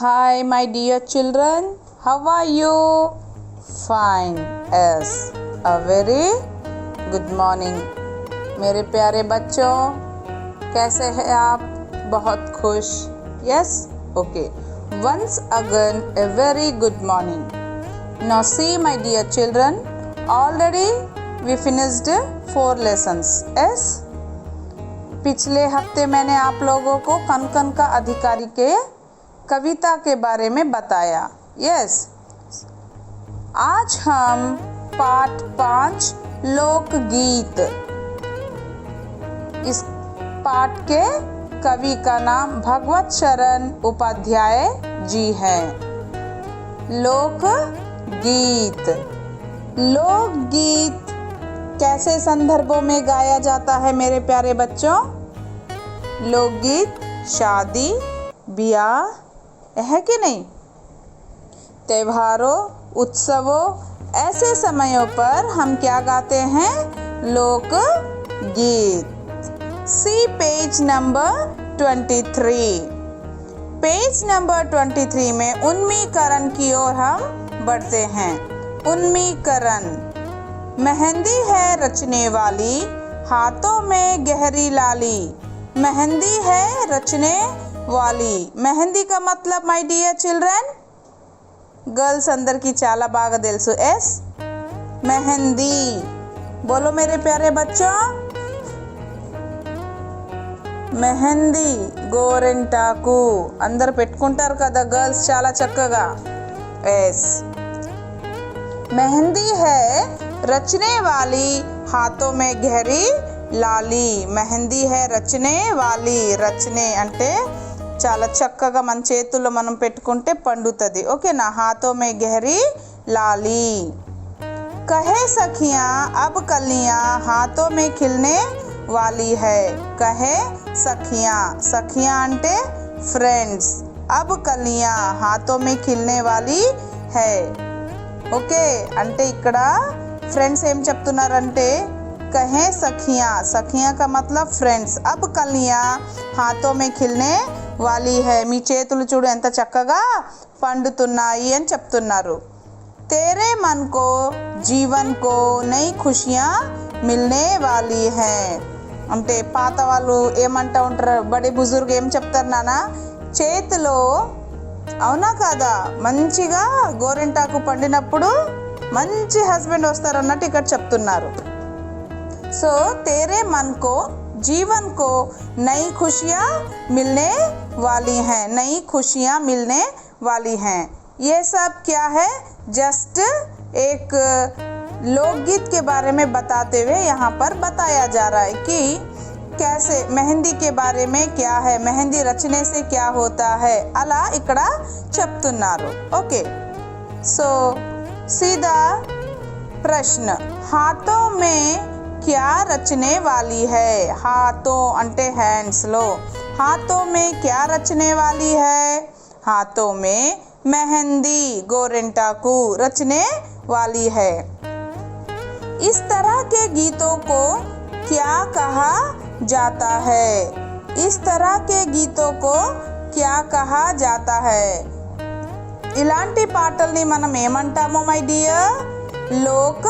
Hi, my dear children. How are you? Fine. Yes. A very good morning. मेरे प्यारे बच्चों, कैसे हैं आप? बहुत खुश? Yes? Okay. Once again, a very good morning. Now see, my dear children, already we finished 4 lessons. Yes? पिछले हफ्ते मैंने आप लोगों को कन कन का अधिकारी के कविता के बारे में बताया। यस, आज हम पाठ 5 लोकगीत, इस पाठ के कवि का नाम भगवत शरण उपाध्याय जी हैं। लोकगीत, लोकगीत कैसे संदर्भों में गाया जाता है मेरे प्यारे बच्चों? लोकगीत शादी ब्याह है कि नहीं, त्योहारों उत्सवों ऐसे समयों पर हम क्या गाते हैं? लोकगीत। सी पेज नंबर 23। पेज नंबर 23 में उन्मीकरण की ओर हम बढ़ते हैं। उन्मीकरण। मेहंदी है रचने वाली, हाथों में गहरी लाली। मेहंदी है रचने वाली। मेहंदी का मतलब माय डियर चिल्ड्रन, गर्ल्स अंदर की चाला बाग दिलसु एस मेहंदी। बोलो मेरे प्यारे बच्चों, మెహందీ గోరెంటాకు అందరు పెట్టుకుంటారు కదా గర్ల్స్ చాలా చక్కగా. ఎస్, मेहंदी है रचने वाली, हाथों में गहरी లాలి. మెహందీ है రచనే వాली. రచనే అంటే చాలా చక్కగా మన చేతుల్లో మనం పెట్టుకుంటే పండుతుంది. ఓకేనా? हाथों में गहरी लाली. कहे सखियाँ अब कलियाँ, हाथों में खिलने वाली है. कहे सखियाँ, सखियाँ అంటే ఫ్రెండ్స్. अब कलियाँ हाथों में खिलने वाली है. ఓకే, అంటే ఇక్కడ ఫ్రెండ్స్ ఏం చెప్తున్నారంటే कहे सखियाँ, सखियाँ का मतलब ఫ్రెండ్స్. अब कलियाँ हाथों में खिलने वाली है. మీ చేతులు చూడు ఎంత చక్కగా పండుతున్నాయి అని చెప్తున్నారు. तेरे मन को जीवन को नई खुशियाँ मिलने वाली है. అంటే పాత వాళ్ళు ఏమంటా ఉంటారు, బడే బుజుర్గ్ ఏం చెప్తారు నాన్న, చేతిలో అవునా కాదా మంచిగా గోరింటాకు పండినప్పుడు మంచి హస్బెండ్ వస్తారన్నట్టు ఇక్కడ చెప్తున్నారు. సో तेरे मन को जीवन को नई खुशियाँ मिलने वाली हैं. नई खुशियाँ मिलने वाली हैं. ये सब क्या है? जस्ट एक लोकगीत के बारे में बताते हुए यहाँ पर बताया जा रहा है कि कैसे मेहंदी के बारे में क्या है, मेहंदी रचने से क्या होता है, अला इकड़ा చెప్తున్నారు. ओके, सो सीधा प्रश्न, हाथों में क्या रचने वाली है? हाथों అంటే హ్యాండ్స్ లో. हाथों में क्या रचने वाली है? हाथों में मेहंदी गोरेंटाकू रचने वाली है. इस तरह के गीतों को क्या कहा जाता है? इस तरह के गीतों को क्या कहा जाता है? इलांटी पाटल्नी मनम ఏమంటామో మై డియర్? लोक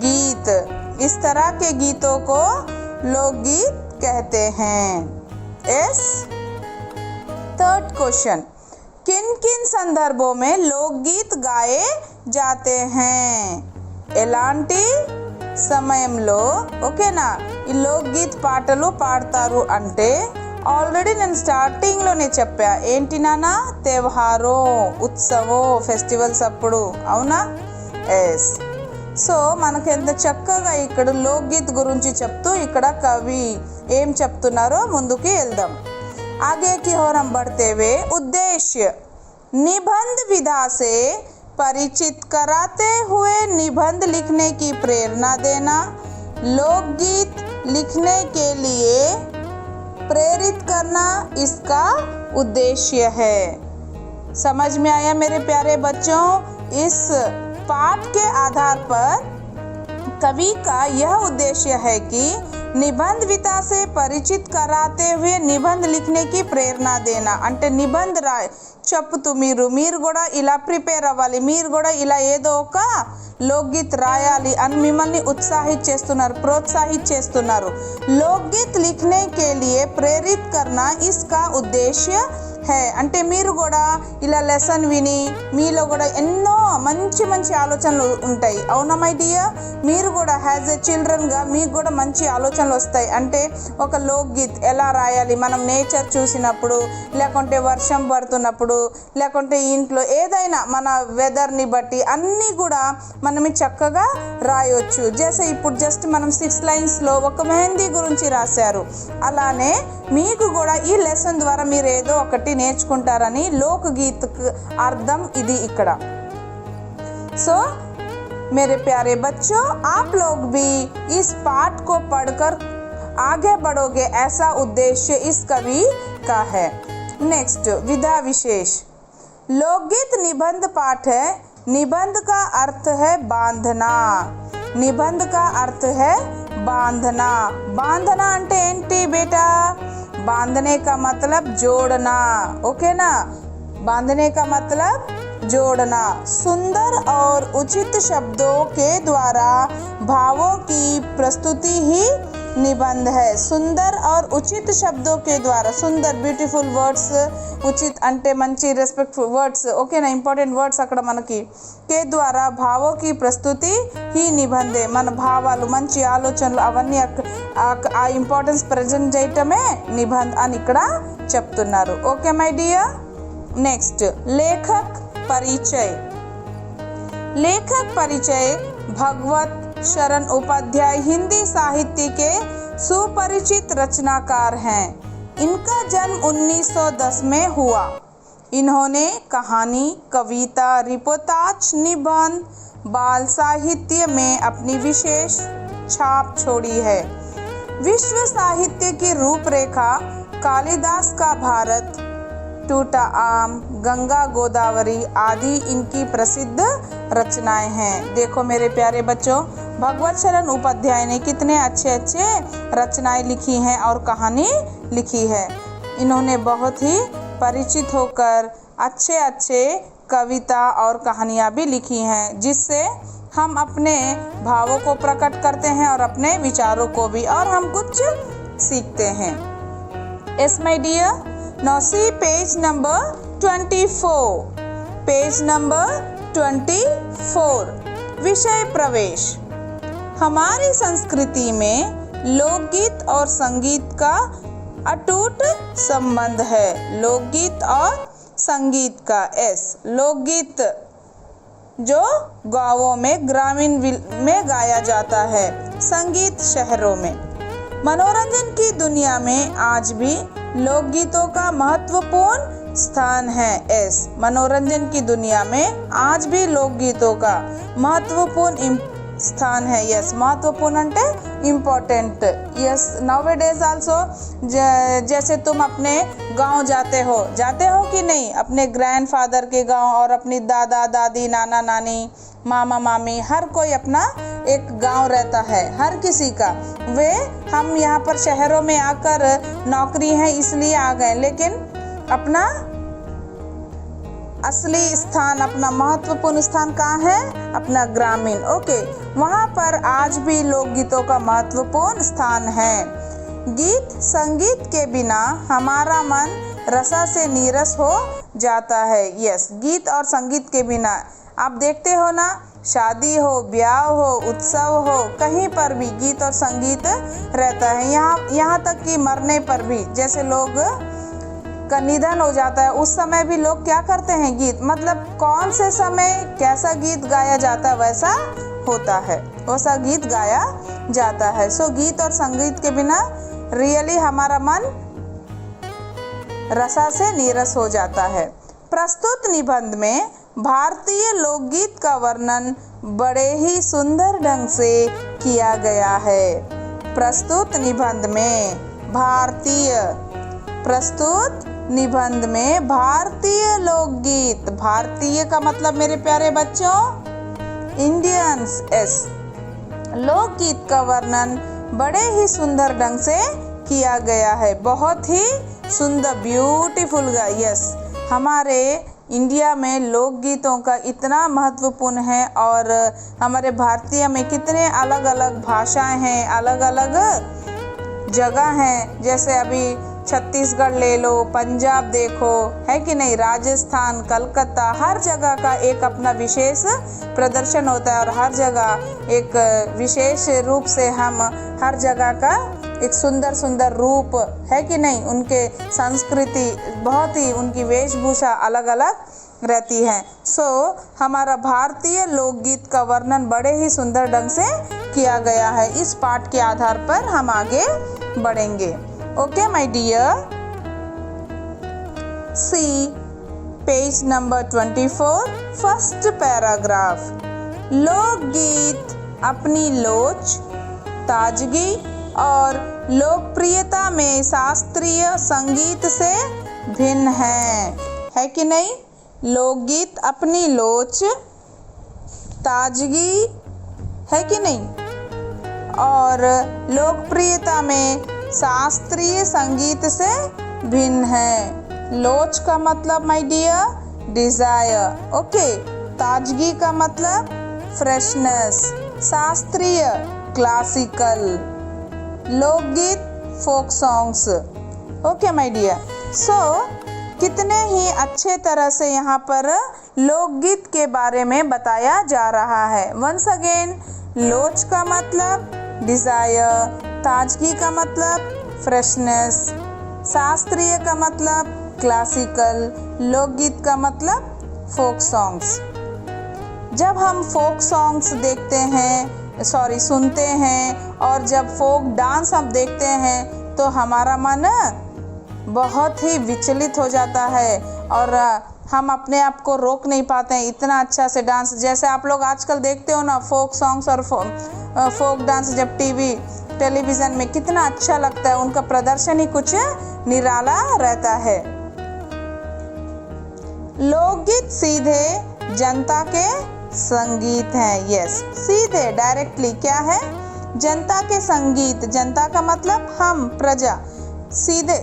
गीत. इस तरह के गीतों को लोकगीत कहते हैं. यस. थर्ड क्वेश्चन, किन किन संदर्भों में लोकगीत गाए जाते हैं? ఎలాంటి సమయంలో ఓకేనా ఈ లోకగీత్ పాటలు పాడతారు అంటే ఆల్రెడీ నేను స్టార్టింగ్లోనే చెప్పా. ఏంటి నాన్న? त्योहारो ఉత్సవో ఫెస్టివల్స్ అప్పుడు. అవునా? ఎస్. సో మనకు ఎంత చక్కగా ఇక్కడ లోకగీత్ గురించి చెప్తూ ఇక్కడ కవి ఏం చెప్తున్నారో ముందుకి వెళ్దాం. आगे की ओर हम बढ़ते हुए उद्देश्य, निबंध विधा से परिचित कराते हुए निबंध लिखने की प्रेरणा देना. लोकगीत लिखने के लिए प्रेरित करना इसका उद्देश्य है. समझ में आया मेरे प्यारे बच्चों? इस पाठ के आधार पर कवि का यह उद्देश्य है कि निबंध विधा से परिचित कराते हुए निबंध लिखने की ప్రేరణ देना అంటే నిబంధ చెప్తూ మీరు కూడా ఇలా ప్రిపేర్ అవ్వాలి, మీరు కూడా ఇలా ఏదో ఒక लोकगीत రాయాలి అని మిమ్మల్ని ఉత్సాహిत చేస్తున్నారు, ప్రోత్సాహిत చేస్తున్నారు। लोकगीत लिखने के लिए प्रेरित करना इसका उद्देश्य है అంటే మీరు కూడా ఇలా లెసన్ విని మీలో కూడా ఎన్నో మంచి మంచి ఆలోచనలు ఉంటాయి, అవునా మై డియర్? మీరు కూడా యాజ్ ఎ చిల్డ్రన్గా మీకు కూడా మంచి ఆలోచనలు వస్తాయి। అంటే ఒక లోక్గీత్ ఎలా రాయాలి, మనం నేచర్ చూసినప్పుడు, లేకుంటే వర్షం పడుతున్నప్పుడు, లేకుంటే ఇంట్లో ఏదైనా మన వెదర్ని బట్టి అన్నీ కూడా మనం చక్కగా రాయొచ్చు। జైసే ఇప్పుడు జస్ట్ మనం 6 లైన్స్లో ఒక మెహందీ గురించి రాశారు, అలానే మీకు కూడా ఈ లెసన్ ద్వారా మీరు ఏదో ఒకటి నేర్చుకుంటారని लोकगीत అర్థం ఇది ఇక్కడ। सो मेरे प्यारे बच्चों, आप लोग भी इस पाठ को पढ़कर आगे बढ़ोगे, ऐसा उद्देश्य इस कवि का है। नेक्स्ट, विधा विशेष। लोकगीत निबंध पाठ है। निबंध का अर्थ है बांधना। निबंध का अर्थ है बांधना। बांधना అంటే ఏంటి बेटा? बांधने का मतलब जोड़ना, ओके ना? बांधने का मतलब जोड़ना। सुंदर और उचित शब्दों के द्वारा भावों की प्रस्तुति ही निबंध है। सुंदर और उचित शब्दों के द्वारा, सुंदर ब्यूटीफुल वर्ड्स, उचित అంటే మంచి రెస్పెక్ట్ఫుల్ వర్డ్స్, ఓకేనా? ఇంపార్టెంట్ వర్డ్స్ అక్కడ మనకి के द्वारा भावों की प्रस्तुति ही निबंध है। మన భావాలు, మంచి ఆలోచనలు అవన్నీ ఆ ఇంపార్టెన్స్ ప్రజెంట్ చేయటమే నిబంధ్ అని ఇక్కడ చెప్తున్నారు, ఓకే మై డియర్? नेक्स्ट, लेखक परिचय। लेखक परिचय भगवत शरण उपाध्याय हिंदी साहित्य के सुपरिचित रचनाकार हैं। इनका जन्म 1910 में हुआ। इन्होंने कहानी, कविता, रिपोर्टाज, निबंध, बाल साहित्य में अपनी विशेष छाप छोड़ी है। विश्व साहित्य की रूपरेखा कालिदास का भारत, टूटा आम, गंगा गोदावरी आदि इनकी प्रसिद्ध रचनाएं हैं। देखो मेरे प्यारे बच्चों, भगवत शरण उपाध्याय ने कितने अच्छे अच्छे रचनाएं लिखी हैं और कहानी लिखी है। इन्होंने बहुत ही परिचित होकर अच्छे अच्छे कविता और कहानियाँ भी लिखी हैं, जिससे हम अपने भावों को प्रकट करते हैं और अपने विचारों को भी, और हम कुछ सीखते हैं। Yes my dear, now see page number 24। Page number 24, विषय प्रवेश। हमारी संस्कृति में लोकगीत और संगीत का अटूट संबंध है। लोकगीत और संगीत का एस, लोकगीत जो गांवों में, ग्रामीण में गाया जाता है, संगीत शहरों में। मनोरंजन की दुनिया में आज भी लोकगीतों का महत्वपूर्ण स्थान है। एस, मनोरंजन की दुनिया में आज भी लोकगीतों का महत्वपूर्ण स्थान है। यस, महत्वपूर्ण అంటే इम्पोर्टेंट। यस, नाउअडेज आल्सो, जैसे तुम अपने गांव जाते हो कि नहीं, अपने ग्रैंडफादर के गांव, और अपनी दादा दादी, नाना नानी, मामा मामी, हर कोई अपना एक गांव रहता है, हर किसी का। वे हम यहाँ पर शहरों में आकर नौकरी है इसलिए आ गए, लेकिन अपना असली स्थान, अपना महत्वपूर्ण स्थान कहाँ है? अपना ग्रामीण, ओके। वहाँ पर आज भी लोकगीतों का महत्वपूर्ण स्थान है। गीत संगीत के बिना हमारा मन रसा से नीरस हो जाता है। यस, गीत और संगीत के बिना, आप देखते हो ना, शादी हो, ब्याह हो, उत्सव हो, कहीं पर भी गीत और संगीत रहता है। यहाँ तक कि मरने पर भी, जैसे लोग का निधन हो जाता है, उस समय भी लोग क्या करते हैं? गीत, मतलब कौन से समय कैसा गीत गाया जाता है वैसा होता है, वैसा गीत गाया जाता है। सो गीत और संगीत के बिना रियली हमारा मन रसा से नीरस हो जाता है। प्रस्तुत निबंध में भारतीय लोकगीत का वर्णन बड़े ही सुंदर ढंग से किया गया है। प्रस्तुत निबंध में भारतीय लोकगीत, भारतीय का मतलब मेरे प्यारे बच्चों इंडियंस। एस, लोकगीत का वर्णन बड़े ही सुंदर ढंग से किया गया है। बहुत ही सुंदर, ब्यूटीफुल गा। यस, हमारे इंडिया में लोकगीतों का इतना महत्वपूर्ण है और हमारे भारतीय में कितने अलग अलग भाषाएं हैं, अलग अलग जगह हैं। जैसे अभी छत्तीसगढ़ ले लो, पंजाब देखो, है कि नहीं, राजस्थान, कलकत्ता, हर जगह का एक अपना विशेष प्रदर्शन होता है और हर जगह एक विशेष रूप से हम हर जगह का एक सुंदर सुंदर रूप, है कि नहीं, उनके संस्कृति बहुत ही, उनकी वेशभूषा अलग अलग रहती है। हमारा भारतीय लोकगीत का वर्णन बड़े ही सुंदर ढंग से किया गया है। इस पाठ के आधार पर हम आगे बढ़ेंगे। Okay my dear, see page number 24, first paragraph. लोकगीत अपनी लोच, ताजगी और लोकप्रियता में शास्त्रीय संगीत से भिन्न है कि नहीं। लोकगीत अपनी लोच, ताजगी, है कि नहीं, और लोकप्रियता में शास्त्रीय संगीत से भिन्न है। लोच का मतलब माय डियर डिजायर, ओके। ताजगी का मतलब फ्रेशनेस, शास्त्रीय क्लासिकल, लोकगीत folk songs, okay my dear. कितने ही अच्छे तरह से यहाँ पर लोकगीत के बारे में बताया जा रहा है। वंस अगेन, लोच का मतलब डिजायर, ताजगी का मतलब फ्रेशनेस, शास्त्रीय का मतलब क्लासिकल, लोकगीत का मतलब फोक सॉन्ग्स। जब हम फोक सॉन्ग्स देखते हैं, सुनते हैं, और जब फोक डांस हम देखते हैं तो हमारा मन बहुत ही विचलित हो जाता है और हम अपने आप को रोक नहीं पाते हैं। इतना अच्छा से डांस, जैसे आप लोग आजकल देखते हो ना, फोक सॉन्ग्स और फोक डांस जब टेलीविज़न में कितना अच्छा लगता है। उनका प्रदर्शन ही कुछ निराला रहता है। लोकगीत सीधे जनता के संगीत हैं। यस, सीधे, डायरेक्टली क्या है, जनता के संगीत। जनता का मतलब हम, प्रजा। सीधे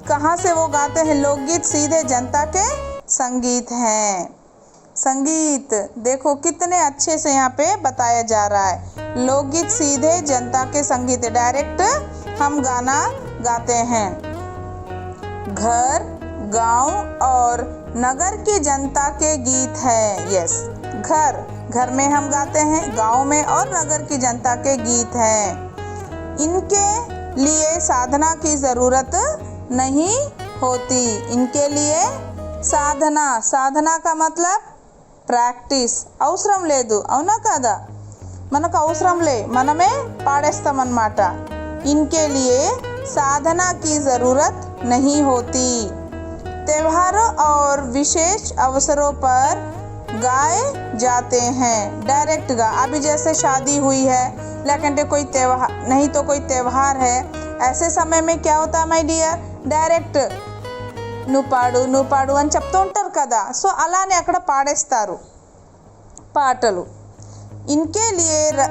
कहाँ से वो गाते हैं? लोकगीत सीधे जनता के संगीत हैं। संगीत देखो कितने अच्छे से यहाँ पे बताया जा रहा है। लोकगीत सीधे जनता के संगीत, डायरेक्ट हम गाना गाते हैं। घर, गांव और नगर की जनता के गीत हैं। यस, घर में हम गाते हैं, गांव में और नगर की जनता के गीत हैं। इनके लिए साधना की ज़रूरत नहीं होती। इनके लिए साधना का मतलब ప్రాక్టీస్ అవసరం లేదు, అవునా కాదా? మనకు అవసరం లే, మనమే పాడేస్తామన్నమాట। इनके लिए साधना की ज़रूरत नहीं होती। त्योहारों और विशेष अवसरों पर गाए जाते हैं। डायरेक्ट गा, अभी जैसे शादी हुई है लेकिन कोई त्योहार नहीं तो कोई त्योहार है, ऐसे समय में क्या होता है माय डियर, డైరెక్ట్ నువ్వు పాడు అని చెప్తూ ఉంటారు కదా। సో అలానే అక్కడ పాడేస్తారు పాటలు। इनके लिए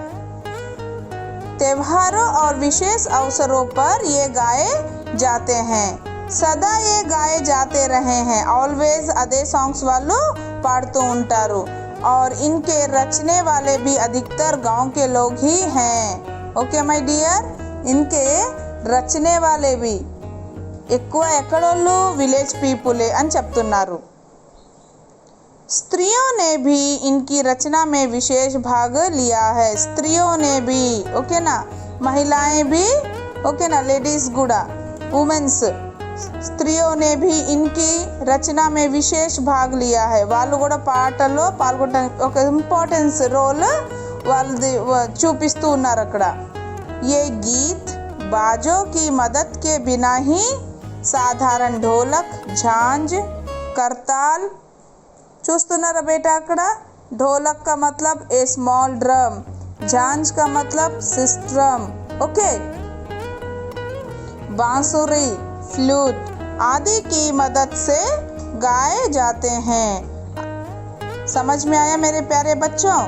त्योहारों और विशेष अवसरों पर ये गाए जाते हैं। सदा ये गाए जाते रहे हैं। ऑलवेज अदे सॉन्ग्स वालों पाड़तू ఉంటారు। और इनके रचने वाले भी अधिकतर गांव के लोग ही हैं। ओके माय डियर, इनके रचने वाले भी ఎక్కువ ఎక్కడోళ్ళు విలేజ్ పీపులే అని చెప్తున్నారు। स्त्रियों ने भी इनकी रचना में विशेष भाग लिया है। स्त्रियों ने भी, ओके ना, महिलाएं भी, ओके ना, लेडीज गुड़ा, वुमेन्स, स्त्रियों ने भी इनकी रचना में विशेष भाग लिया है। వాళ్ళు కూడా పాటల్లో పాల్గొనడానికి ఒక ఇంపార్టెన్స్ రోల్ వాళ్ళది చూపిస్తూ ఉన్నారు అక్కడ। ये गीत बाजों की मदद के बिना ही साधारण ढोलक, झांझ, करताल, చూస్తున్నారా బేటా అక్కడ ढोलक का मतलब ए स्मॉल ड्रम, झांझ का मतलब सिस्टम, ओके, बांसुरी, फ्लूट आदि की मदद से गाए जाते हैं। समझ में आया मेरे प्यारे बच्चों?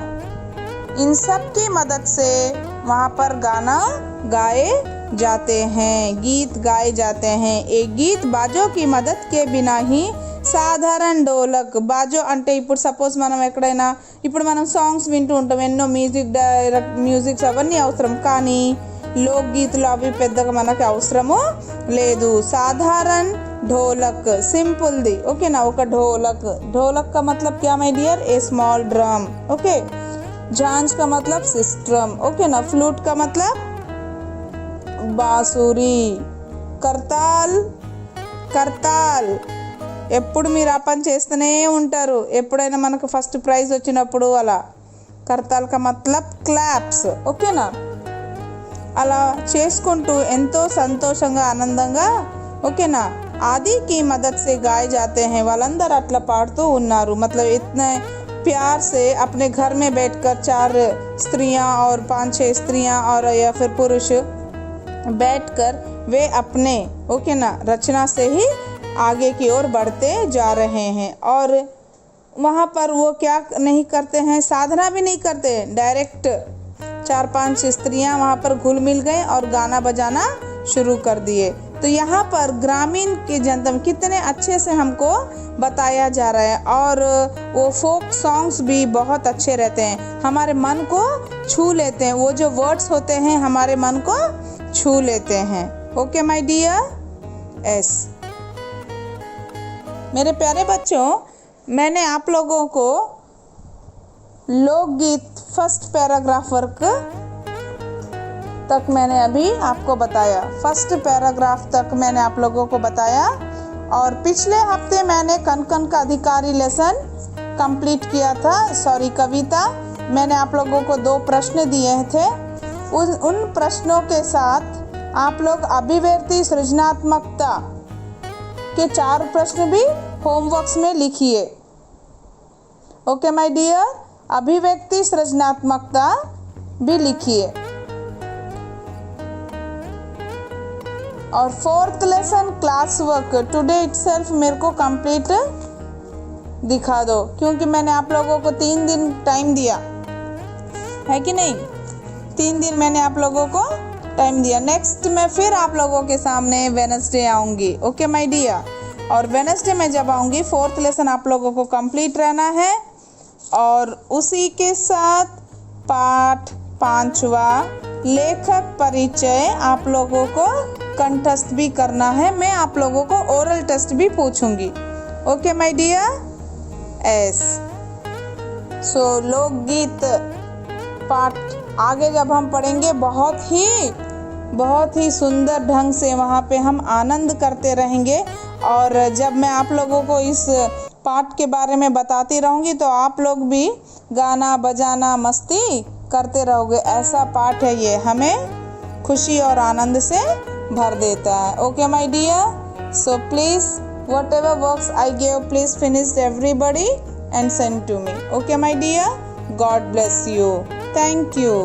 इन सब की मदद से वहाँ पर गाना गाए जाते हैं, गीत गाए जाते हैं। एक गीत बाजों की मदद के बिना ही సాధారణ డోలక్ బాజో అంటే ఇప్పుడు సపోజ్ మనం ఎక్కడైనా ఇప్పుడు మనం సాంగ్స్ వింటూ ఉంటాం, ఎన్నో మ్యూజిక్స్ అవన్నీ అవసరం, కానీ లోక్ గీతులు అవి పెద్దగా మనకి అవసరము లేదు. సాధారణ ढोलक సింపుల్ది, ఓకేనా. ఒక ढोलक, ढोलक का मतलब क्या my dear, a small drum, okay. झांझ का मतलब सिस्टम, ओके ना. फ्लूट का मतलब बांसुरी. करताल, करताल ఎప్పుడు మీరు ఆ పని చేస్తూనే ఉంటారు, ఎప్పుడైనా మనకు ఫస్ట్ ప్రైజ్ వచ్చినప్పుడు అలా. కర్తాల్ కా మతలబ్ క్లాప్స్, ఓకేనా. అలా చేసుకుంటూ ఎంతో సంతోషంగా ఆనందంగా, ఓకేనా. आदि की मदद से गाए जाते हैं, వాళ్ళందరూ అట్లా పాడుతూ ఉన్నారు. मतलब इतने प्यार से अपने घर में बैठकर 4 स्त्रियां और 5-6 स्त्रियां और या फिर पुरुष बैठकर वे अपने, ओके ना, रचना से ही आगे की ओर बढ़ते जा रहे हैं. और वहाँ पर वो क्या नहीं करते हैं, साधना भी नहीं करते, डायरेक्ट 4-5 स्त्रियां वहाँ पर घुल मिल गए और गाना बजाना शुरू कर दिए. तो यहाँ पर ग्रामीण की जनता कितने अच्छे से हमको बताया जा रहा है. और वो फोक सॉन्ग्स भी बहुत अच्छे रहते हैं, हमारे मन को छू लेते हैं. वो जो वर्ड्स होते हैं हमारे मन को छू लेते हैं. Okay my dear. एस मेरे प्यारे बच्चों, मैंने आप लोगों को लोकगीत फर्स्ट पैराग्राफ वर्क तक मैंने अभी आपको बताया. फर्स्ट पैराग्राफ तक मैंने आप लोगों को बताया. और पिछले हफ्ते मैंने कन कन का अधिकारी लेसन कंप्लीट किया था, सॉरी कविता. मैंने आप लोगों को 2 प्रश्न दिए थे. उन प्रश्नों के साथ आप लोग अभिव्यक्ति सृजनात्मकता के 4 प्रश्न भी होमवर्क्स में लिखिए. Okay my dear. अभिव्यक्ति सृजनात्मकता भी लिखिए. और 4th lesson class work today itself मेरे को कंप्लीट दिखा दो, क्योंकि मैंने आप लोगों को 3 दिन टाइम दिया है कि नहीं. 3 दिन मैंने आप लोगों को टाइम दिया. नेक्स्ट मैं फिर आप लोगों के सामने वेडनेसडे आऊँगी, ओके माय डियर. और वेडनेसडे में जब आऊँगी 4th लेसन आप लोगों को कंप्लीट रहना है. और उसी के साथ पाठ 5वां लेखक परिचय आप लोगों को कंठस्थ भी करना है. मैं आप लोगों को ओरल टेस्ट भी पूछूंगी, ओके माय डियर. एस सो लोकगीत पाठ आगे जब हम पढ़ेंगे बहुत ही सुंदर ढंग से वहाँ पे हम आनंद करते रहेंगे. और जब मैं आप लोगों को इस पाठ के बारे में बताती रहूँगी तो आप लोग भी गाना बजाना मस्ती करते रहोगे. ऐसा पाठ है ये, हमें खुशी और आनंद से भर देता है. Okay my dear. So please whatever works I gave, please finish everybody and send to me. Okay my dear. God bless you. Thank you.